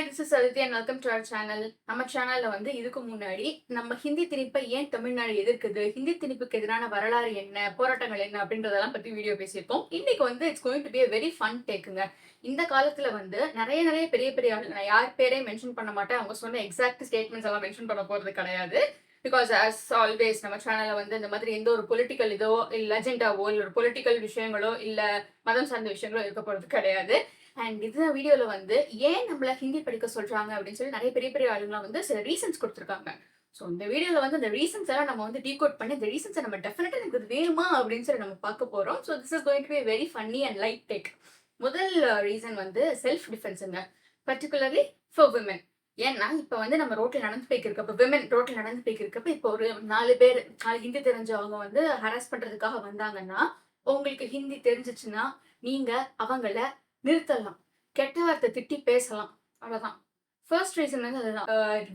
Hi, this is Aditi and welcome to our channel. நம்ம சேனல்ல வந்து இதுக்கு முன்னாடி நம்ம ஹிந்தி திணிப்பை ஏன் தமிழ்நாடு எதிர்க்குது, ஹிந்தி திணிப்புக்கு எதிரான வரலாறு என்ன, போராட்டங்கள் என்ன அப்படின்றதெல்லாம் பத்தி வீடியோ பேசியிருக்கோம். இன்னைக்கு வந்து it's going to be a very fun டேக்குங்க. இந்த காலத்துல வந்து நிறைய பெரிய பெரிய ஆள், நான் யார் பேரையும் மென்ஷன் பண்ண மாட்டேன். அவங்க சொன்ன எக்ஸாக்ட் ஸ்டேட்மெண்ட்ஸ் எல்லாம் மென்ஷன் பண்ண போறது கிடையாது. பிகாஸ் ஆஸ் ஆல்வேஸ் நம்ம சேனல்ல வந்து இந்த மாதிரி எந்த ஒரு பொலிட்டிக்கல் இதோ இல்ல அஜெண்டாவோ இல்ல ஒரு பொலிட்டிக்கல் விஷயங்களோ இல்ல மதம் சார்ந்த விஷயங்களோ இருக்க போறது கிடையாது. அண்ட் இந்த வீடியோல வந்து ஏன் நம்மள ஹிந்தி படிக்க சொல்றாங்க அப்படின்னு சொல்லி நிறைய பெரிய பெரிய ஆளுங்கலாம் வந்து சில ரீசன்ஸ் கொடுத்துருக்காங்க. ஸோ இந்த வீடியோல வந்து இந்த ரீசன்ஸ் எல்லாம் நம்ம வந்து டீகோட் பண்ணி இந்த ரீசன்ஸை நம்ம டெஃபினட்டா எனக்கு இது வேணுமா அப்படின்னு சொல்லி நம்ம பார்க்க போறோம். So this is going to be very funny and light take. முதல் ரீசன் வந்து செல்ஃப் டிஃபென்ஸுங்க, பர்டிகுலர்லி ஃபார் விமன். ஏன்னா இப்ப வந்து நம்ம ரோட்ல நடந்து போய்க்கிருக்கப்ப விமன் ரோட்ல நடந்து போய்க்கிருக்கப்ப இப்போ ஒரு 4 பேர் ஹிந்தி தெரிஞ்சவங்க வந்து ஹராஸ் பண்றதுக்காக வந்தாங்கன்னா, உங்களுக்கு ஹிந்தி தெரிஞ்சிச்சுன்னா நீங்க அவங்கள நிறுத்தலாம். கெட்ட வார்த்தை திட்டி பேசலாம். அவ்வளவுதான். ஃபர்ஸ்ட் ரீசன் வந்து அதுதான்.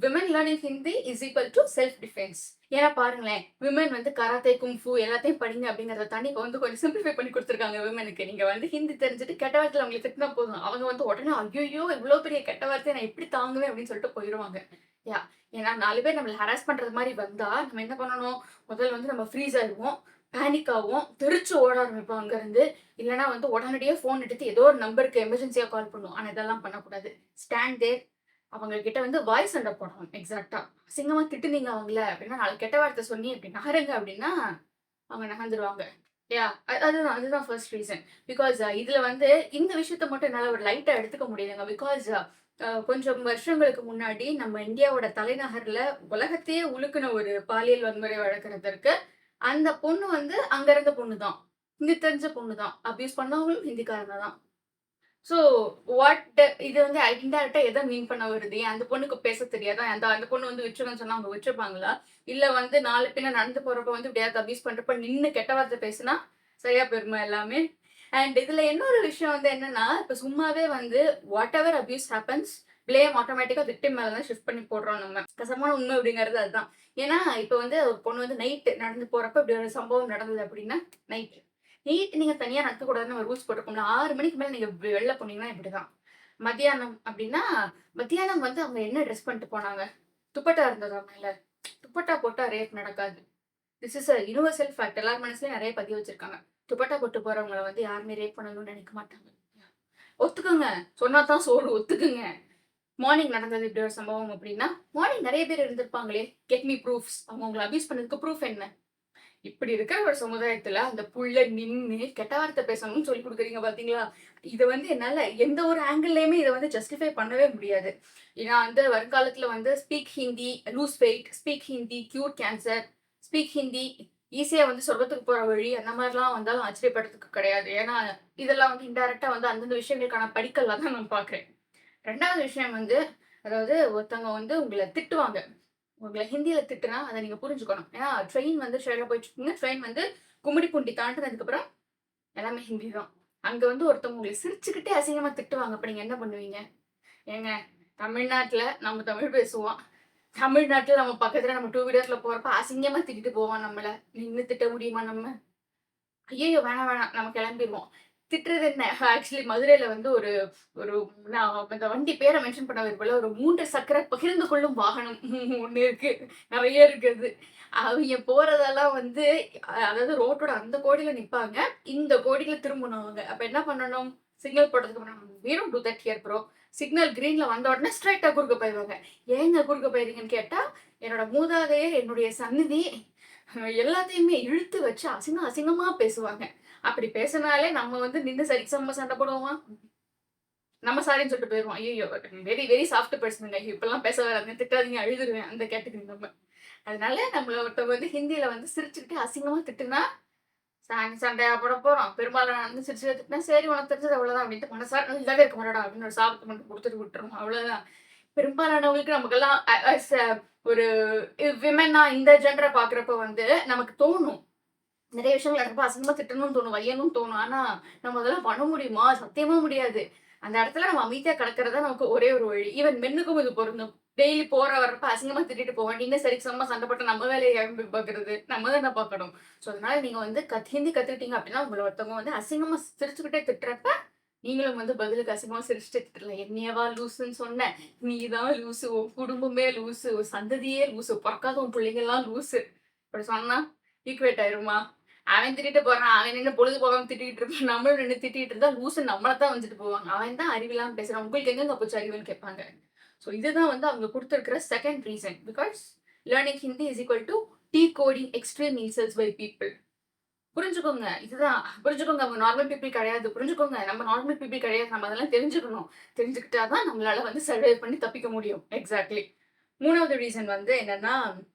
Women learning Hindi is equal to self defence. ஏன்னா பாருங்களேன், விமன் வந்து கராத்தே, குங்ஃபு எல்லாத்தையும் படிங்க அப்படிங்கறத தாண்டி இப்போ வந்து கொஞ்சம் சிம்பிளிஃபை பண்ணி கொடுத்துருக்காங்க விமனுக்கு. நீங்க வந்து ஹிந்தி தெரிஞ்சுட்டு கெட்ட வார்த்தையில அவங்களுக்கு திட்டினா போதும். அவங்க வந்து உடனே ஐயோ இவ்வளவு பெரிய கெட்ட வார்த்தையை நான் எப்படி தாங்குவேன் அப்படின்னு சொல்லிட்டு போயிடுவாங்க. யா, ஏன்னா 4 பேர் நம்மள ஹராஸ் பண்றது மாதிரி வந்தா நம்ம என்ன பண்ணணும்? முதல்ல வந்து நம்ம ஃப்ரீஸ் ஆயிடுவோம், பேனிக் ஆகும், தெரிச்சு ஓட ஆரம்பிப்போம் அங்க இருந்து. இல்லைன்னா வந்து உடனடியே ஃபோன் எடுத்து ஏதோ ஒரு நம்பருக்கு எமர்ஜென்சியா கால் பண்ணும். ஆனா இதெல்லாம் பண்ணக்கூடாது. Stand there. அவங்க கிட்ட வந்து வாய்ஸ் சண்டை போடணும். எக்ஸாக்டா அசிங்கமா திட்டுனீங்க அவங்கள அப்படின்னா, நாளைக்கு கெட்ட வார்த்தை சொன்னி இப்படி நகருங்க அப்படின்னா அவங்க நகர்ந்துருவாங்க. யா, அதுதான் ஃபர்ஸ்ட் ரீசன். பிகாஸ் இதுல வந்து இந்த விஷயத்த மட்டும் என்னால ஒரு லைட்டா எடுத்துக்க முடியுதுங்க. பிகாஸ் கொஞ்சம் வருஷங்களுக்கு முன்னாடி நம்ம இந்தியாவோட தலைநகர்ல உலகத்தையே உலுக்குன ஒரு பாலியல் வன்முறை வழக்கு. அந்த பொண்ணு வந்து அங்க இருந்த பொண்ணு தான். ஹிந்தி தெரிஞ்ச பொண்ணு தான். அபியூஸ் பண்ணவங்களும் ஹிந்திக்காரங்க தான். ஸோ வாட் இது வந்து இன்டைரக்ட்டா எத மீன் பண்ண வருது? அந்த பொண்ணுக்கு பேச தெரியாதா? அந்த அந்த பொண்ணு வந்து விட்டுருங்கன்னு சொன்னா அவங்க விட்டுருப்பாங்களா? இல்ல வந்து 4 பின்ன நடந்து போறப்ப வந்து எப்படியாவது அபியூஸ் பண்றப்ப நின்னு கெட்ட வார்த்தை பேசினா சரியா போயிருமா எல்லாமே? அண்ட் இதுல இன்னொரு விஷயம் வந்து என்னன்னா, இப்ப சும்மாவே வந்து what ever abuse happens, blame ஆட்டோமேட்டிக்கா விக்டிம் மேல தான் ஷிஃப்ட் பண்ணி போடுறோம் நம்ம. கசமான உண்மை அப்படிங்கிறது அதுதான். ஏன்னா இப்ப வந்து ஒரு பொண்ணு வந்து நைட் நடந்து போறப்ப இப்படி ஒரு சம்பவம் நடந்தது அப்படின்னா, நைட் நைட் நீங்க தனியா நடக்கக்கூடாதுன்னு நம்ம ரூல்ஸ் போட்டிருக்கோம்ல. 6 மணிக்கு மேல நீங்க வெளில போனீங்கன்னா இப்படிதான். மத்தியானம் அப்படின்னா, மத்தியானம் வந்து அவங்க என்ன ட்ரெஸ் பண்ணிட்டு போனாங்க? துப்பட்டா இருந்ததா மேல? துப்பட்டா போட்டா ரேப் நடக்காது. This is a universal fact. எல்லார் மனசுலயும் நெறைய பதிய வச்சிருக்காங்க. துப்பட்டா போட்டு போறவங்கள வந்து யாருமே ரேப் பண்ணணும்னு நெனைக்க மாட்டாங்க. ஒத்துக்கங்க. சொன்னா தான் சோறு ஒத்துக்குங்க. மார்னிங் நடந்தது இப்படி ஒரு சம்பவம் அப்படின்னா, மார்னிங் நெறைய பேர் இருந்திருப்பாங்களே. Get me proofs. அவங்க உங்கள அபியூஸ் பண்ணதுக்கு ப்ரூஃப் என்ன? இப்படி இருக்கிற ஒரு சமுதாயத்துல அந்த புள்ள நின்னு கெட்ட வார்த்தை பேசணும்னு சொல்லி கொடுக்குறீங்க பாத்தீங்களா? இத வந்து என்னால எந்த ஒரு ஆங்கிள்லயுமே இத வந்து ஜஸ்டிஃபை பண்ணவே முடியாது. ஏன்னா வந்து வருங்காலத்துல வந்து speak Hindi, lose weight, speak Hindi, cure cancer, speak Hindi, ஈஸியா வந்து சொர்க்கத்துக்கு போற வழி அந்த மாதிரிலாம் வந்தாலும் ஆச்சரியப்படுறதுக்கு கிடையாது. ஏன்னா இதெல்லாம் வந்து இன்டைரக்ட்டா வந்து அந்தந்த விஷயங்களுக்கான படிக்கல்லா தான் நான் பார்க்கிறேன். 2வது விஷயம் வந்து, அதாவது ஒருத்தவங்க வந்து உங்கள திட்டுவாங்க. உங்கள ஹிந்தியில திட்டுனா, அத நீங்க புரிஞ்சுக்கணும். ஏன்னா ட்ரெயின் வந்து ஸ்ட்ரெயிட்டா போயிட்டுருக்குங்க. ட்ரெயின் வந்து கும்மிடிப்பூண்டி தாண்டுனதுக்கப்புறம் எல்லாமே ஹிந்தி தான். அங்க வந்து ஒருத்தவங்க உங்கள சிரிச்சுக்கிட்டே அசிங்கமா திட்டுவாங்க. அப்ப நீங்க என்ன பண்ணுவீங்க? ஏங்க, தமிழ்நாட்டுல நம்ம தமிழ் பேசுவோம். தமிழ்நாட்டுல நம்ம பக்கத்துல நம்ம 2 வீலர்ல போறப்ப அசிங்கமா திட்டிட்டு போவான் நம்மள. நின்னு திட்ட முடியுமா நம்ம? ஐயய்யோ! வேணாம். நம்ம கெளம்பிருவோம். திட்டுறது என்ன? ஆக்சுவலி மதுரையில வந்து ஒரு ஒரு நான் அந்த வண்டி பேர மென்ஷன் பண்ண விரும்பல. ஒரு 3 சக்கர பகிர்ந்து கொள்ளும் வாகனம் ஒண்ணு இருக்கு. நெறைய இருக்கு அது. அவிங்க போறதெல்லாம் வந்து அதாவது ரோட்டோட அந்த கோடியில நிப்பாங்க. இந்த கோடியில திரும்பணும் அவங்க. அப்ப என்ன பண்ணணும்? சிக்னல் போட்டதுக்கு அப்புறம் "we don't do that here bro." Signal கிரீன்ல வந்த உடனே ஸ்ட்ரெய்ட்டா குறுக்க போயிருவாங்க. ஏங்க குறுக்க போயிறீங்கன்னு கேட்டா, என்னோட மூதாதையர், என்னுடைய சந்நிதி எல்லாத்தையுமே இழுத்து வச்சு அசிங்கமா பேசுவாங்க. அப்படி பேசுனாலே நம்ம வந்து நின்னு சரிசமமா சண்டை போடுவோமா? நம்ம சாரின்னு சொல்லிட்டு போயிருவோம். ஐய்யய்யோ! வெரி வெரி சாஃப்ட் பெர்சன்ங்க. இப்படிலாம் பேச வராதுங்க. திட்டாதீங்க அழுதுருவேன். அந்த கேட்டகரி நம்ம. அதனால நம்மள ஒருத்தவங்க வந்து ஹிந்தியில வந்து சிரிச்சுக்கிட்டு அசிங்கமா திட்டுனா, சண்டையா போட போறோம். பெரும்பாலான வந்து சிரிச்சு திட்டினா, சரி உனக்கு தெரிஞ்சது அவ்வளோதான் அப்படின்ட்டு மனசார இல்லாவே இருக்க மாட்டோம்டா அப்படின்னு ஒரு சாபத்த மட்டும் குடுத்துட்டு விட்டுறணும். அவ்வளோதான். பெரும்பாலானவங்களுக்கு நமக்கெல்லாம் அஸ் அ ஒரு விமன்னா இந்த ஜெண்டர பார்க்குறப்ப வந்து நமக்கு தோணும். நெறைய விஷயங்கள் நடக்கப்ப அசிங்கமா திட்டணும்னு தோணும், வையணும்னு தோணும். ஆனா, நம்ம அதெல்லாம் பண்ண முடியுமா? சத்தியமா முடியாது. அந்த இடத்துல நம்ம அமைதியா கடக்கிறது தான் நமக்கு ஒரே ஒரு வழி. ஈவன் மென்னுக்கும் இது பொருந்தும். டெய்லி போற வரப்ப அசிங்கமா திட்டிட்டு போவேன். நீங்க சரிசமமா சண்டை போட்டு நம்ம வேலைய ஏன் போய் பார்க்குறது? நம்ம தானே பார்க்கணும். ஸோ, அதனால நீங்க வந்து ஹிந்தி கத்துக்கிட்டீங்க அப்படின்னா, உங்கள ஒருத்தவங்க வந்து அசிங்கமா சிரிச்சுக்கிட்டே திட்டுறப்ப, நீங்களும் வந்து பதிலுக்கு அசிங்கமா சிரிச்சுட்டு திட்டலாம். என்னையவா லூசுன்னு சொன்ன? நீதான் லூசு, உன் குடும்பமே லூசு, உன் சந்ததியே லூசு, பொறக்காத உன் பிள்ளைங்கலாம் லூசு. அப்படி சொன்னா ஈக்குவேட் ஆயிருமா? அவன் திட்டிட்டு போறான். அவன் நின்னு பொழுது போகாம திட்டிட்டு இருப்பான். நம்மளும் நின்னு திட்டிட்டு இருந்தா லூசு நம்மள தான் வந்துட்டு போவாங்க. அவன் தான் அறிவில்லாம பேசுறான். உங்களுக்கு எங்கங்க போச்சு அறிவுன்னு கேட்பாங்க. ஸோ இதுதான் வந்து அவங்க குடுத்திருக்கிற second reason. Because learning Hindi is equal to decoding extreme insults by people. புரிஞ்சுக்கோங்க. இதுதான். புரிஞ்சுக்கோங்க. அவங்க நார்மல் பீப்பிள் கிடையாது. புரிஞ்சுக்கோங்க. நம்ம நார்மல் பீப்பிள் கிடையாது. நம்ம அதெல்லாம் தெரிஞ்சுக்கணும். தெரிஞ்சுக்கிட்டா தான் நம்மளால வந்து சர்வைவ் பண்ணி தப்பிக்க முடியும். எக்ஸாக்ட்லி. 3வது ரீசன் வந்து என்னன்னா,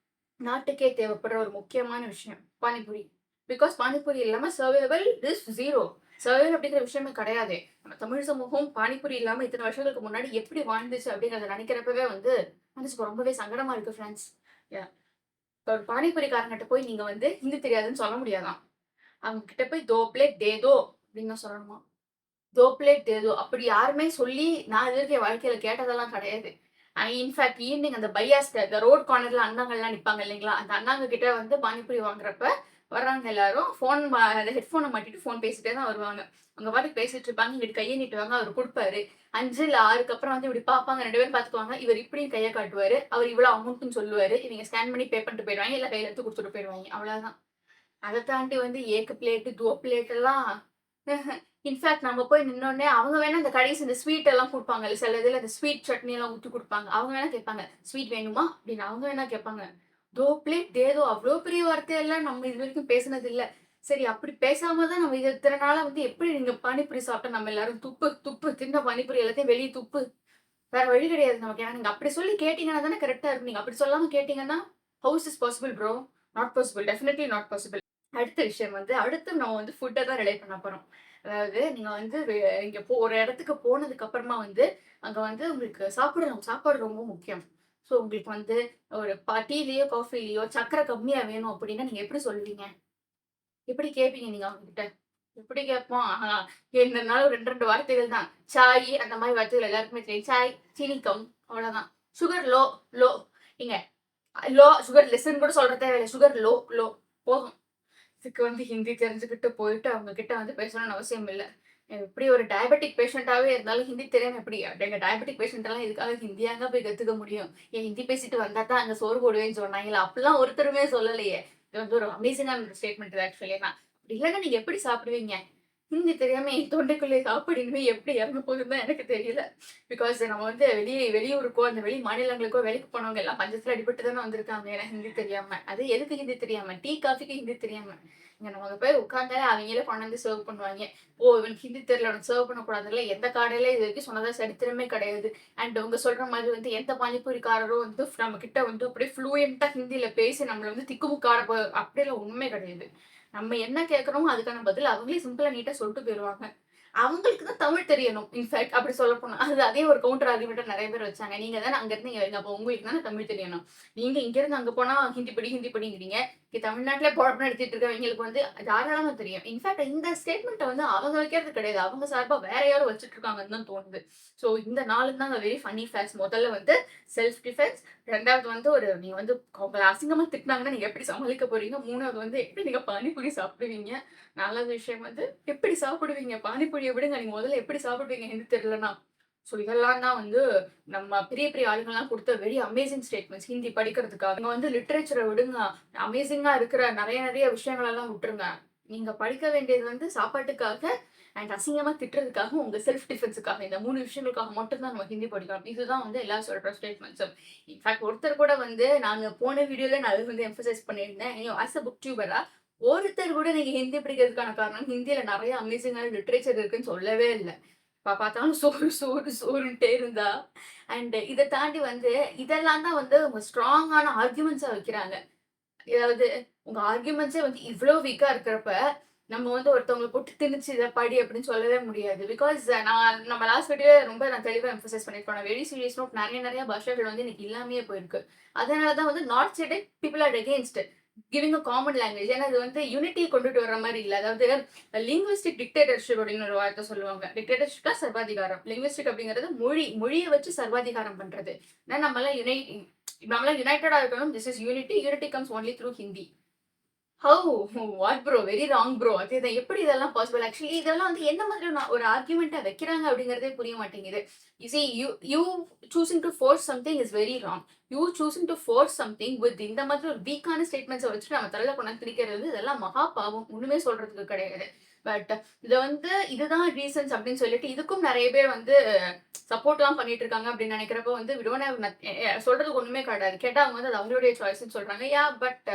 நாட்டுக்கே தேவைப்படுற ஒரு முக்கியமான விஷயம். பானிபூரி. பிகாஸ் பானிபூரி இல்லாம சர்வைவல் இஸ் 0. சர்வைவல் அப்படிங்கிற விஷயமே கிடையாதே. நம்ம தமிழ் சமூகம் பானிபூரி இல்லாம இத்தனை வருஷங்களுக்கு முன்னாடி எப்படி வாழ்ந்துச்சு அப்படிங்கிறத நினைக்கிறப்பவே வந்து மனசுக்கு ரொம்பவே சங்கடமா இருக்கு ஃப்ரெண்ட்ஸ். யா. இப்ப ஒரு பானிபூரிக்காரங்கிட்ட போய் நீங்க வந்து ஹிந்தி தெரியாதுன்னு சொல்ல முடியாதாம். அவங்க கிட்ட போய் "दो प्लेट दे दो" அப்படின்னு தான் சொல்லணுமா. "दो प्लेट दे दो" அப்படி யாருமே சொல்லி நான் இதுவரைக்கும் என் வாழ்க்கையில கேட்டதெல்லாம் கிடையாது. இன்ஃபாக்ட் ஈவ்னிங் அந்த பையாஸ்ட அந்த ரோட் கார்னர்ல அண்ணாங்கள்லாம் நிப்பாங்க இல்லைங்களா? அந்த அண்ணாங்க கிட்ட வந்து பானிபூரி வாங்குறப்ப வர்றவங்க எல்லாரும் அந்த ஹெட்ஃபோன மாட்டிட்டு ஃபோன் பேசிட்டே தான் வருவாங்க. அவங்க பாட்டுக்கு பேசிட்டு இருப்பாங்க. இங்கிட்டு கைய நீட்டுவாங்க. அவரு குடுப்பாரு. 5 இல்ல 6க்கு அப்புறம் வந்து இப்படி பார்ப்பாங்க. 2 பேரும் பார்த்துக்குவாங்க. இவர் இப்படியும் கைய காட்டுவாரு. அவர் இவ்வளோ அமௌண்ட்ன்னு சொல்லுவாரு. இவங்க ஸ்கேன் பண்ணி பே பண்ணிட்டு போயிடுவாங்க. இல்ல கையில எடுத்து குடுத்துட்டு போயிடுவாங்க. அவ்வளவுதான். அத தாண்டி வந்து ஏக் பிளேட், தோ பிளேட் எல்லாம் இன்ஃபாக்ட் நம்ம போய் நின்னோனே அவங்க வேணா இந்த கடைசி இந்த ஸ்வீட் எல்லாம் குடுப்பாங்கல்ல. சில இதுல இந்த ஸ்வீட் சட்னி எல்லாம் ஊத்தி குடுப்பாங்க. அவங்க வேணா கேட்பாங்க. "ஸ்வீட் வேணுமா?" அப்படின்னு அவங்க வேணா கேட்பாங்க. "தோ பிளேட் தே தோ" அவ்ளோ பெரிய வார்த்தையெல்லாம் நம்ம இதுவரைக்கும் பேசினது இல்ல. சரி அப்படி பேசாம தான் நம்ம இது இத்தன நாளா வந்து எப்படி நீங்க பானிபூரி சாப்பிட்டா நம்ம எல்லாரும் துப்பு, துப்பு தின்ன பானிபூரி எல்லாத்தையும் வெளிய துப்பு. வேற வழி கிடையாது நமக்கு. ஏன்னா நீங்க அப்படி சொல்லி கேட்டீங்கன்னா தானே கரெக்ட்டா இருக்கும். நீங்க அப்படி சொல்லாம கேட்டீங்கன்னா, how is this possible bro? Not possible. Definitely not possible. அடுத்த விஷயம் வந்து, அடுத்து நம்ம வந்து ஃபுட்ட தான் ரிலேட் பண்ண போறோம். அதாவது நீங்க வந்து இங்க ஒரு இடத்துக்கு போனதுக்கு அப்புறமா வந்து, அங்க வந்து உங்களுக்கு சாப்பாடு ரொம்ப முக்கியம். ஸோ உங்களுக்கு வந்து ஒரு டீலயோ, காஃபிலயோ சர்க்கரை கம்மியா வேணும் அப்படின்னா, நீங்க எப்படி சொல்லுவீங்க? எப்படி கேட்பீங்க நீங்க அவங்ககிட்ட? எப்படி கேட்போம்? என்னனாலும் 2, 2 வார்த்தைகள் தான். சாய் அந்த மாரி வார்த்தைகள் எல்லாருக்குமே தெரியும். சாய், சீனி கம் அவ்வளோதான். Sugar low, low. ஏங்க லோ சுகர் லெஸ்ன்னு கூட சொல்ல தேவையில்ல. சுகர் லோ, லோ போதும். இதுக்கு வந்து ஹிந்தி தெரிஞ்சுக்கிட்டு போயிட்டு அவங்க கிட்ட வந்து பேசணும்னு அவசியம் இல்ல. எப்படி ஒரு டயபெட்டிக் பேஷண்டாவே இருந்தாலும் ஹிந்தி தெரியாம எப்படி? எங்க டயபெட்டிக் பேஷண்ட் எல்லாம் இதுக்காக ஹிந்தியாங்க போய் கத்துக்க முடியும்? ஏன் ஹிந்தி பேசிட்டு வந்தா தான் அங்க சோறு போடுவேன்னு சொன்னாங்களா? அப்படிலாம் ஒருத்தருமே சொல்லலையே! இது வந்து ஒரு அமேசிங்கான ஸ்டேட்மெண்ட் இது ஆக்சுவலி. அப்படி இல்லன்னா நீங்க எப்படி சாப்பிடுவீங்க? ஹிந்தி தெரியாம என் தொண்டைக்குள்ளே சாப்பாடு இனிமே எப்படி இறங்க போகுதுன்னு தான் எனக்கு தெரியல. பிகாஸ் நம்ம வந்து வெளியூருக்கோ, அந்த வெளி மாநிலங்களுக்கோ வேலைக்கு போனவங்க எல்லாம் பஞ்சத்துல அடிபட்டு தானே வந்திருக்காங்க. ஏன்னா ஹிந்தி தெரியாம. அது எதுக்கு ஹிந்தி தெரியாம? டீ, காஃபிக்கு ஹிந்தி தெரியாம. இங்க நம்ம அங்க போய் உட்கார்ந்தாலே அவங்களே கொண்டு வந்து சர்வ் பண்ணுவாங்க. ஓ! இவனுக்கு ஹிந்தி தெரியல இவனுக்கு சர்வ் பண்ணக்கூடாதுல்ல. எந்த கடையில இது வரைக்கும் சொன்னதா சரித்திரமே கிடையாது. அண்ட் உங்க சொல்ற மாதிரி வந்து எந்த பானிபூரிக்காரரும் வந்து நம்ம கிட்ட வந்து அப்படியே ஃப்ளூயன்ட்டா ஹிந்தியில பேசி நம்மள வந்து திக்குமுக்காட அப்படியெல்லாம் உண்மை கிடையாது. நம்ம என்ன கேட்கிறோமோ அதுக்கான பதில் அவங்களே சிம்பிளா நீட்டா சொல்லிட்டு போயிருவாங்க. அவங்களுக்கு தான் தமிழ் தெரியணும். இன்ஃபாக்ட் அப்படி சொல்லப்போனா. அதே ஒரு கவுண்டர் ஆர்குமென்ட்டா நெறைய பேர் வச்சாங்க. நீங்க தானே அங்க இருந்து இங்க வரீங்க. அப்போ உங்களுக்கு தானே தமிழ் தெரியணும். நீங்க இங்க இருந்து அங்க போனா ஹிந்தி படி, ஹிந்தி படிங்கிறீங்க. இங்க தமிழ்நாட்டிலே பொழப்பு நடத்திட்டு இருக்கவங்களுக்கு வந்து தாராளமா தெரியும். இன்ஃபாக்ட் இந்த ஸ்டேட்மெண்ட்ட வந்து அவங்க வைக்கிறது கிடையாது. அவங்க சார்பா வேற யாரோ வச்சுட்டு இருக்காங்கன்னு தான் தோணுது. ஸோ இந்த 4 தாங்க வெரி ஃபன்னி ஃபேக்ட்ஸ். முதல்ல வந்து செல்ஃப் டிஃபென்ஸ். 2வது வந்து நீங்க வந்து உங்கள அசிங்கமா திட்டினாங்கன்னா நீங்க எப்படி சமாளிக்க போறீங்க? 3வது வந்து எப்படி நீங்க பானிபூரி சாப்பிடுவீங்க? 4வது விஷயம் வந்து எப்படி சாப்பிடுவீங்க? பானிபூரிய விடுங்க. நீங்க முதல்ல எப்படி சாப்பிடுவீங்க ஹிந்தி தெரியலன்னா? ஸோ இதெல்லாம் தான் வந்து நம்ம பெரிய பெரிய ஆளுங்கலாம் குடுத்த வெரி அமேசிங் ஸ்டேட்மெண்ட்ஸ் ஹிந்தி படிக்கிறதுக்காக. நீங்க வந்து லிட்டரேச்சர விடுங்க. அமேசிங்கா இருக்கிற நெறைய விஷயங்கள் எல்லாம் விட்டுருங்க. நீங்க படிக்க வேண்டியது வந்து சாப்பாட்டுக்காக அண்ட் அசிங்கமா திட்டுறதுக்காக, உங்க செல்ஃப் டிஃபென்ஸுக்காக. இந்த 3 விஷயங்களுக்காக மட்டும் தான் நம்ம ஹிந்தி படிக்கணும். இதுதான் வந்து எல்லாரும் சொல்ற ஸ்டேட்மெண்ட்ஸும். இன்ஃபாக்ட் ஒருத்தர் கூட வந்து நாங்க போன வீடியோல நான் அத வந்து எம்பசைஸ் பண்ணியிருந்தேன். ஆஸ் அ புக் டியூபரா ஒருத்தர் கூட நீங்க ஹிந்தி படிக்கிறதுக்கான காரணம், ஹிந்தியில நெறைய அமேசிங்கான லிட்டரேச்சர் இருக்குன்னு சொல்லவே இல்ல. எப்ப பார்த்தாலும் சோறு, சோறு, சோறுன்ட்டே இருந்தா. அண்ட் இத தாண்டி வந்து இதெல்லாம் தான் வந்து அவங்க ஸ்ட்ராங்கான ஆர்குமெண்ட்ஸா வைக்கிறாங்க. அதாவது உங்க ஆர்குமெண்ட்ஸே வந்து இவ்ளோ வீக்கா இருக்கிறப்ப, நம்ம வந்து ஒருத்தவங்கள போட்டு திணிச்சு இத படி அப்படின்னு சொல்லவே முடியாது. பிகாஸ் நம்ம லாஸ்ட் வீடியோல நான் தெளிவா எம்பசைஸ் பண்ணியிருப்பேன். வெரி சீரியஸ் நோட் நெறைய பாஷைகள் வந்து இன்னைக்கு இல்லாமயே போயிருக்கு. அதனால தான் வந்து north side people are against giving a common language. ஏன்னா அது வந்து யூனிட்டி கொண்டுட்டு வர்ற மாரி இல்ல. அதாவது லிங்குவிஸ்டிக் டிக்டேட்டர்ஷிப் அப்படின்னு ஒரு வார்த்தை சொல்லுவாங்க. டிக்டேட்டர்ஷிப்னா சர்வாதிகாரம். லிங்குவிஸ்டிக் அப்படிங்கிறது மொழிய வச்சு சர்வாதிகாரம் பண்றது. நம்மலாம் யுனைட்டடா இருக்கணும். This is unity. Unity comes only through Hindi. How? What bro? Very wrong bro. அதேதான். எப்படி இதெல்லாம் பாசிபிள்? ஆக்சுவலி இதெல்லாம் வந்து எந்த மாதிரியான ஒரு ஆர்குமென்ட்டா வைக்கிறாங்க அப்படிங்கிறதே புரிய மாட்டேங்குது. You see you choosing to force something is very wrong. You choosing to force something with இந்த மாதிரி ஒரு வீக்கான ஸ்டேட்மெண்ட்ஸ வச்சுட்டு நம்ம தலையில கொண்டாந்து திணிக்கிறது வந்து இதெல்லாம் மகா பாவம். ஒண்ணுமே சொல்றதுக்கு கிடையாது. பட் இத வந்து இதுதான் ரீசன்ஸ் அப்படின்னு சொல்லிட்டு இதுக்கும் நெறைய பேர் வந்து சப்போர்ட்லாம் பண்ணிட்டு இருக்காங்க அப்படின்னு நினைக்கிறப்போ வந்து வி டோன்ட் ஹேவ் சொல்றதுக்கு ஒண்ணுமே கிடையாது. கேட்டா அவங்க வந்து அது அவங்களுடைய சாய்ஸ்ன்னு சொல்றாங்க. பட்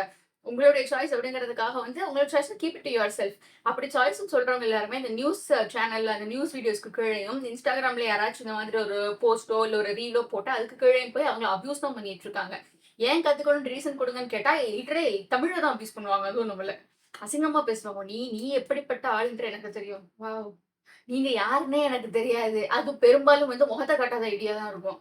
உங்களுடைய சாய்ஸ் அப்படிங்கிறதுக்காக வந்து உங்களோட choice keep it to your self. அப்படி சாய்ஸ்ன்னு சொல்றவங்க எல்லாருமே இந்த நியூஸ் சேனல்ல அந்த நியூஸ் வீடியோஸ்க்கு கீழேயும் இன்ஸ்டாகிராம்ல யாராச்சும் இந்த மாதிரி ஒரு போஸ்டோ இல்ல ஒரு ரீலோ போட்டு அதுக்கு கீழேயும் போய் அவங்க அபியூஸ் தான் பண்ணிட்டு இருக்காங்க. ஏன் கத்துக்கணும்னு ரீசன் கொடுங்கன்னு கேட்டா லிட்டரே தமிழ தான் அபியூஸ் பண்ணுவாங்க. அதுவும் நம்மள அசிங்கமா பேசுவாங்க. நீ நீ எப்படிப்பட்ட ஆளுன்ற எனக்கு தெரியும். வாவ்! நீங்க யாருன்னே எனக்கு தெரியாது. அது பெரும்பாலும் வந்து முகத்த காட்டாத ஐடியா தான் இருக்கும்.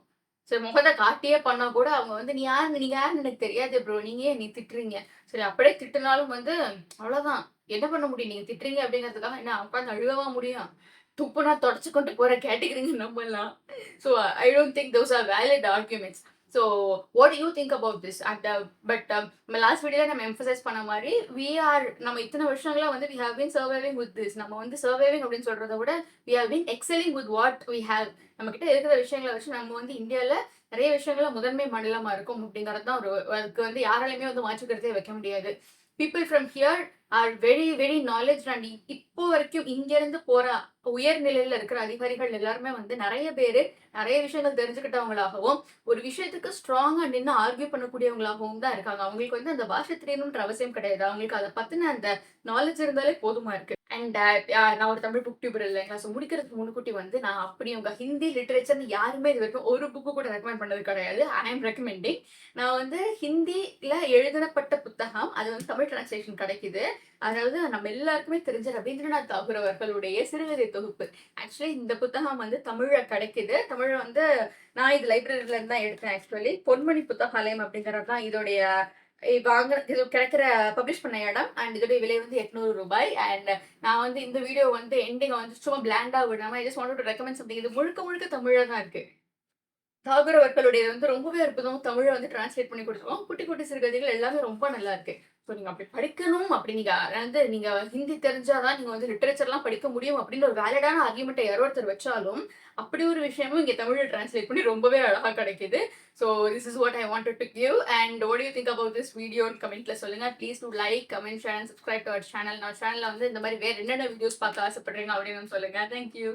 சரி முகத்த காட்டியே பண்ணா கூட அவங்க வந்து நீங்க யாருன்னு எனக்கு தெரியாது ப்ரோ. நீங்க ஏன் என்னைய திட்டுறீங்க? சரி அப்படியே திட்டுனாலும் வந்து அவ்வளோதான். என்ன பண்ண முடியும்? நீங்க திட்டுறீங்க அப்படிங்கிறதுக்காக என்ன உட்கார்ந்து அழுகவா முடியும்? துப்புனா தொடச்சு கொண்டு போற கேட்டகரிங்க நம்மலாம். So I don't think those are valid arguments. So what do you think about this? But நம்ம லாஸ்ட் வீடியோல நம்ம எம்பசைஸ் பண்ண மாரி, நம்ம இத்தன வருஷங்களா வந்து we have been surviving with this. நம்ம வந்து சர்வைவிங் அப்படின்னு சொல்றத விட, we have been excelling with what we have. நம்மகிட்ட இருக்கிற விஷயங்கள வச்சு நம்ம வந்து இந்தியால நெறைய விஷயங்கள்ல முதன்மை மாநிலமா இருக்கோம் அப்படிங்கிறது தான் அதுக்கு வந்து யாராலயுமே வந்து மாற்று கருத்தே வைக்க முடியாது. People from here are very very knowledge and இப்போ வரைக்கும் இங்க இருந்து போற உயர் நிலையில இருக்கிற அதிகாரிகள் எல்லாருமே வந்து நெறைய பேரு நெறைய விஷயங்கள் தெரிஞ்சுக்கிட்டவங்களாகவும், ஒரு விஷயத்துக்கு ஸ்ட்ராங்கா நின்னு ஆர்க்யூ பண்ணக்கூடியவங்களாகவும் தான் இருக்காங்க. அவங்களுக்கு வந்து அந்த பாஷை தெரியணும்ன்ற அவசியம் கிடையாது. அவங்களுக்கு அத பத்தின அந்த நாலேட்ஜ் இருந்தாலே போதுமா இருக்கு. அண்ட் நான் ஒரு தமிழ் புக் டியூபர் இல்லைங்களா? ஸோ முடிக்கிறதுக்கு முன்கூட்டி வந்து நான் அப்படி உங்க ஹிந்தி லிட்டரேச்சர்ன்னு யாருமே இதுவரைக்கும் ஒரு புக்கு கூட ரெக்கமெண்ட் பண்ணது கிடையாது. ஐ அம் ரெக்கமெண்டிங். நான் வந்து ஹிந்தில எழுதப்பட்ட புத்தகம். அது வந்து தமிழ் டிரான்ஸ்லேஷன் கிடைக்குது. அதாவது நம்ம எல்லாருக்குமே தெரிஞ்ச ரவீந்திரநாத் தாகூர் அவர்களுடைய சிறுகதை தொகுப்பு. ஆக்சுவலி இந்த புத்தகம் வந்து தமிழ்ல கிடைக்குது. தமிழ்ல வந்து நான் இது லைப்ரரில இருந்து தான் எடுத்தேன் ஆக்சுவலி. பொன்மணி புத்தகாலயம் அப்படிங்கிறது தான் இதோடைய இது கிடைக்கிற பப்ளிஷ் பண்ண இடம். அண்ட் இதோடைய விலை வந்து ரூ. 800. அண்ட் நான் வந்து இந்த வீடியோ வந்து எண்டிங்க வந்து சும்மா பிளாண்டா விடாம I just wanted two recommend something. இது முழுக்க முழுக்க தமிழ்ல தான் இருக்கு. தாகூர் அவர்களுடையது வந்து ரொம்பவே அற்புதம். தமிழ்ல வந்து டிரான்ஸ்லேட் பண்ணி குடுத்துருக்கோம். குட்டி, குட்டி சிறுகதைகள் எல்லாமே ரொம்ப நல்லா இருக்கு. ஸோ நீங்க அப்படி படிக்கணும் அப்படி நீங்க ஹிந்தி தெரிஞ்சா தான் நீங்க வந்து லிட்டரேச்சர்லாம் படிக்க முடியும் அப்படின்னு ஒரு வேலிடான ஆர்குமெண்ட்ட யாரோ ஒருத்தர் வச்சாலும், அப்படி ஒரு விஷயமும் இங்க தமிழ்ல டிரான்ஸ்லேட் பண்ணி ரொம்பவே அழகா கிடைக்குது. So this is what I wanted to give. And what do you think about this வீடியோன்னு கமெண்ட்ல சொல்லுங்க. Please do like, comment, share and subscribe to our channel. நம்ம சேனல்ல வந்து இந்த மாதிரி வேற என்னென்ன வீடியோஸ் பார்க்க ஆசைப்படுறீங்க அப்படின்னு சொல்லுங்க. Thank you.